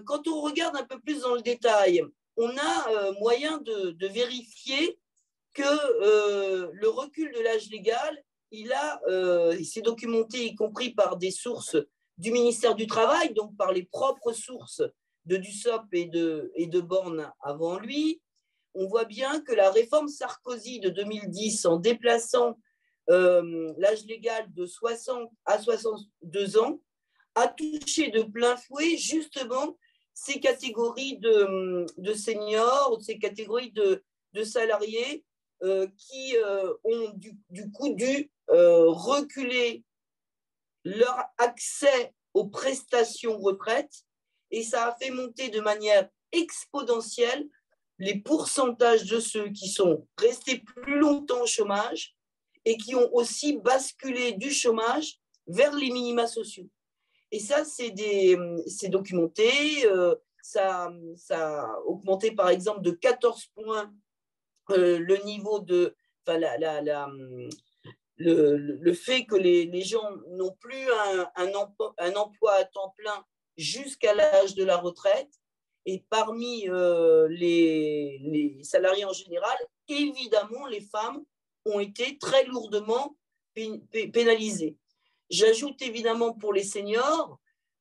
quand on regarde un peu plus dans le détail, on a moyen de vérifier que le recul de l'âge légal, il s'est documenté, y compris par des sources du ministère du Travail, donc par les propres sources de Dussopt et de Borne avant lui. On voit bien que la réforme Sarkozy de 2010, en déplaçant l'âge légal de 60 à 62 ans, a touché de plein fouet justement ces catégories de seniors, ces catégories de salariés qui ont du coup dû reculer leur accès aux prestations retraite, et ça a fait monter de manière exponentielle les pourcentages de ceux qui sont restés plus longtemps au chômage et qui ont aussi basculé du chômage vers les minima sociaux. Et ça, c'est documenté. Ça a augmenté, par exemple, de 14 points le niveau de... Enfin, le fait que les gens n'ont plus un emploi à temps plein jusqu'à l'âge de la retraite. Et parmi les salariés en général, évidemment, les femmes ont été très lourdement pénalisées. J'ajoute évidemment pour les seniors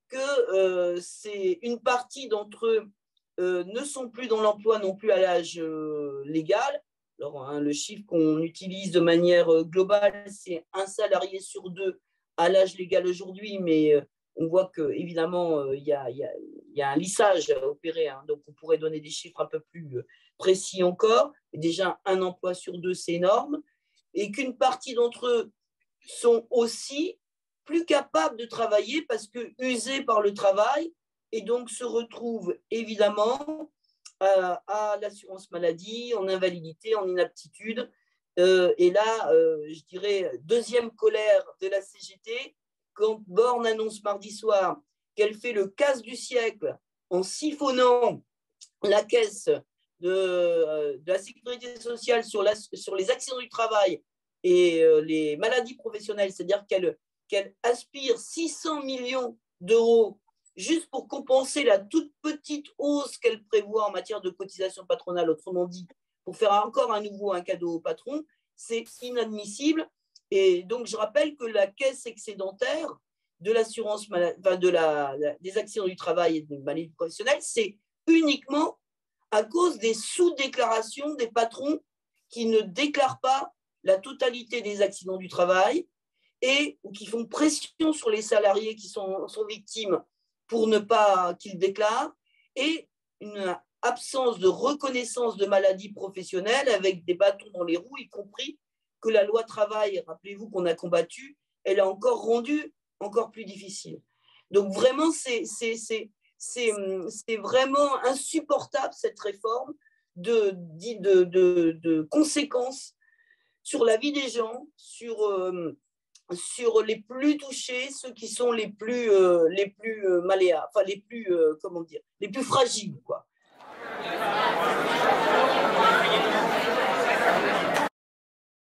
que c'est une partie d'entre eux ne sont plus dans l'emploi non plus à l'âge légal. Alors, le chiffre qu'on utilise de manière globale, c'est un salarié sur deux à l'âge légal aujourd'hui, mais on voit qu'évidemment, il y a un lissage à opérer, hein, donc on pourrait donner des chiffres un peu plus précis encore. Déjà, un emploi sur deux, c'est énorme, et qu'une partie d'entre eux sont aussi plus capables de travailler parce que usés par le travail, et donc se retrouvent évidemment à l'assurance maladie, en invalidité, en inaptitude. Et là, je dirais, deuxième colère de la CGT, quand Borne annonce mardi soir qu'elle fait le casse du siècle en siphonnant la caisse de la sécurité sociale sur les accidents du travail et les maladies professionnelles, c'est-à-dire qu'elle aspire 600 millions d'euros juste pour compenser la toute petite hausse qu'elle prévoit en matière de cotisation patronale, autrement dit, pour faire encore un cadeau au patron, c'est inadmissible. Et donc, je rappelle que la caisse excédentaire de l'assurance, des accidents du travail et des maladies professionnelles, c'est uniquement à cause des sous-déclarations des patrons qui ne déclarent pas la totalité des accidents du travail et qui font pression sur les salariés qui sont victimes pour ne pas qu'ils déclarent, et une absence de reconnaissance de maladies professionnelles avec des bâtons dans les roues, y compris que la loi travail, rappelez-vous qu'on a combattu, elle a encore rendu encore plus difficile. Donc vraiment, c'est vraiment insupportable cette réforme de conséquences sur la vie des gens, sur les plus touchés, ceux qui sont les plus malléables, enfin les plus, comment dire, les plus fragiles, quoi.